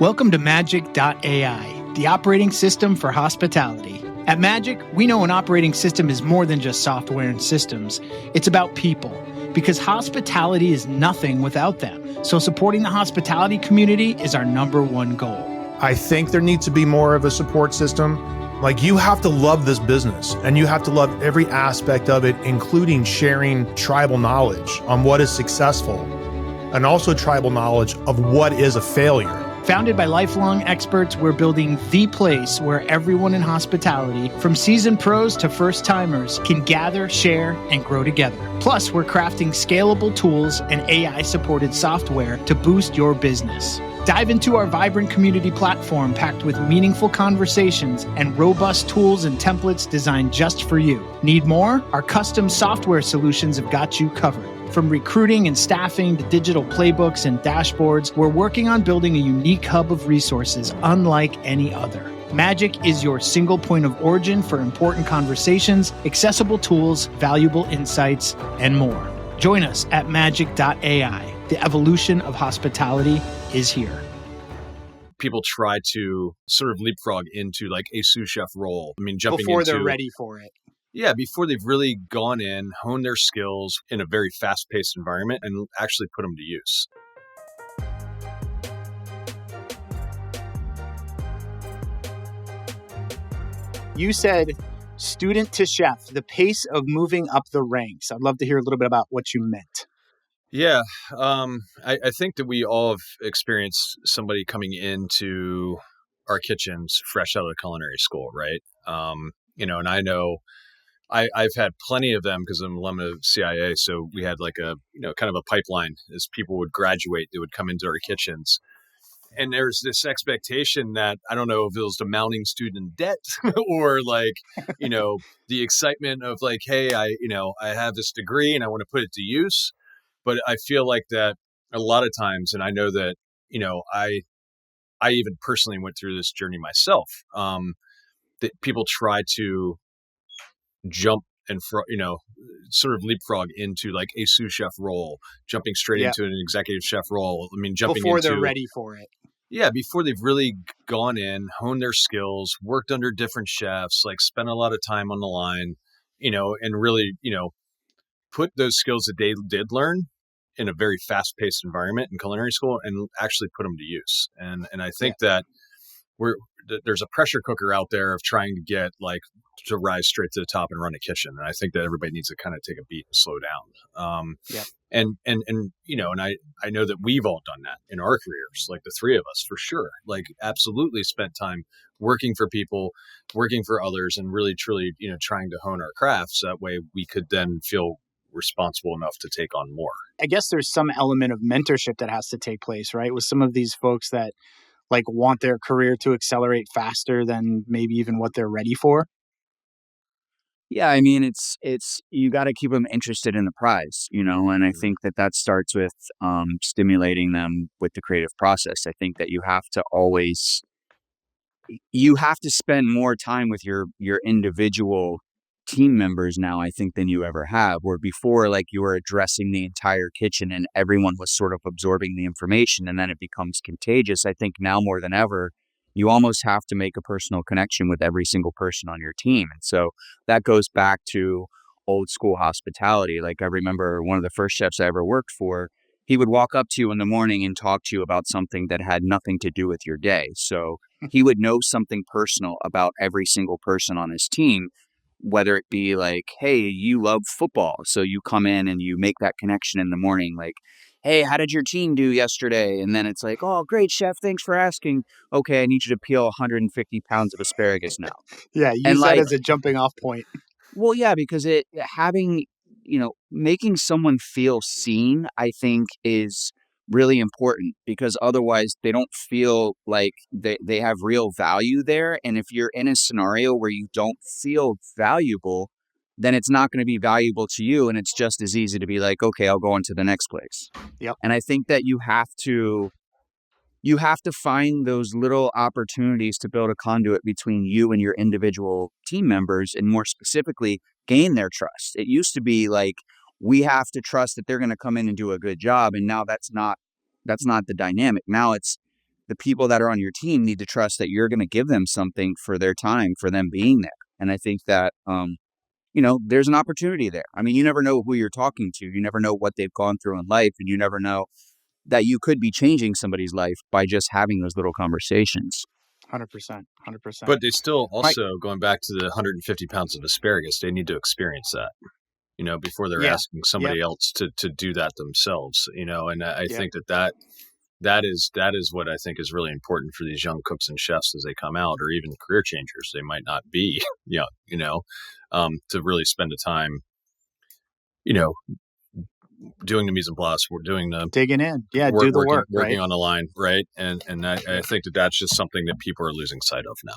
Welcome to majc.ai, the operating system for hospitality. At Magic, we know an operating system is more than just software and systems. It's about people, because hospitality is nothing without them. So supporting the hospitality community is our number one goal. I think there needs to be more of a support system. Like, you have to love this business and you have to love every aspect of it, including sharing tribal knowledge on what is successful and also tribal knowledge of what is a failure. Founded by lifelong experts, we're building the place where everyone in hospitality, from seasoned pros to first-timers, can gather, share, and grow together. Plus, we're crafting scalable tools and AI-supported software to boost your business. Dive into our vibrant community platform packed with meaningful conversations and robust tools and templates designed just for you. Need more? Our custom software solutions have got you covered. From recruiting and staffing to digital playbooks and dashboards, we're working on building a unique hub of resources unlike any other. Magic is your single point of origin for important conversations, accessible tools, valuable insights, and more. Join us at majc.ai. The evolution of hospitality is here. People try to sort of leapfrog into like a sous chef role. I mean, jumping Before into, they're ready for it. Yeah, before they've really gone in, honed their skills in a very fast-paced environment and actually put them to use. You said student to chef, the pace of moving up the ranks. I'd love to hear a little bit about what you meant. Yeah, I think that we all have experienced somebody coming into our kitchens fresh out of culinary school, right? And I know I've had plenty of them because I'm an alum of CIA. So we had like a, kind of a pipeline as people would graduate, they would come into our kitchens. And there's this expectation that, I don't know if it was the mounting student debt or like, the excitement of like, hey, I have this degree and I want to put it to use. But I feel like that a lot of times, and I know that, I even personally went through this journey myself, that people try to jump and, sort of leapfrog into like a sous chef role, jumping straight into an executive chef role. I mean, jumping before into, they're ready for it. Yeah, before they've really gone in, honed their skills, worked under different chefs, like spent a lot of time on the line, and really, put those skills that they did learn in a very fast-paced environment in culinary school and actually put them to use. And I think that there's a pressure cooker out there of trying to get like to rise straight to the top and run a kitchen. And I think that everybody needs to kind of take a beat and slow down. And I know that we've all done that in our careers, like the three of us for sure, like absolutely spent time working for people, working for others, and really truly, trying to hone our crafts. That way we could then feel responsible enough to take on more. I guess there's some element of mentorship that has to take place, right? With some of these folks that like want their career to accelerate faster than maybe even what they're ready for. Yeah, I mean, it's you got to keep them interested in the prize, and I think that starts with stimulating them with the creative process. I think that you have to spend more time with your individual team members now, I think, than you ever have, where before, like, you were addressing the entire kitchen and everyone was sort of absorbing the information and then it becomes contagious. I think now more than ever, you almost have to make a personal connection with every single person on your team. And so that goes back to old school hospitality. Like, I remember one of the first chefs I ever worked for, he would walk up to you in the morning and talk to you about something that had nothing to do with your day. So he would know something personal about every single person on his team, whether it be like, hey, you love football, so you come in and you make that connection in the morning, like, hey, how did your team do yesterday? And then it's like, oh, great, chef, thanks for asking. Okay, I need you to peel 150 pounds of asparagus now. Yeah, use that as a jumping off point. Well, yeah, because making someone feel seen, I think, is really important, because otherwise they don't feel like they have real value there. And if you're in a scenario where you don't feel valuable, then it's not going to be valuable to you. And it's just as easy to be like, okay, I'll go on to the next place. Yep. And I think that you have to find those little opportunities to build a conduit between you and your individual team members, and more specifically, gain their trust. It used to be like, we have to trust that they're going to come in and do a good job. And now that's not the dynamic. Now it's, the people that are on your team need to trust that you're going to give them something for their time, for them being there. And I think that, there's an opportunity there. I mean, you never know who you're talking to. You never know what they've gone through in life, and you never know that you could be changing somebody's life by just having those little conversations. 100%. 100%. But they still also, going back to the 150 pounds of asparagus, they need to experience that, before they're asking somebody else to do that themselves, and I think that is what I think is really important for these young cooks and chefs as they come out, or even career changers. They might not be, to really spend the time, doing the mise en place, we're doing the digging in, do the work, working on the line, right? And I think that's just something that people are losing sight of now.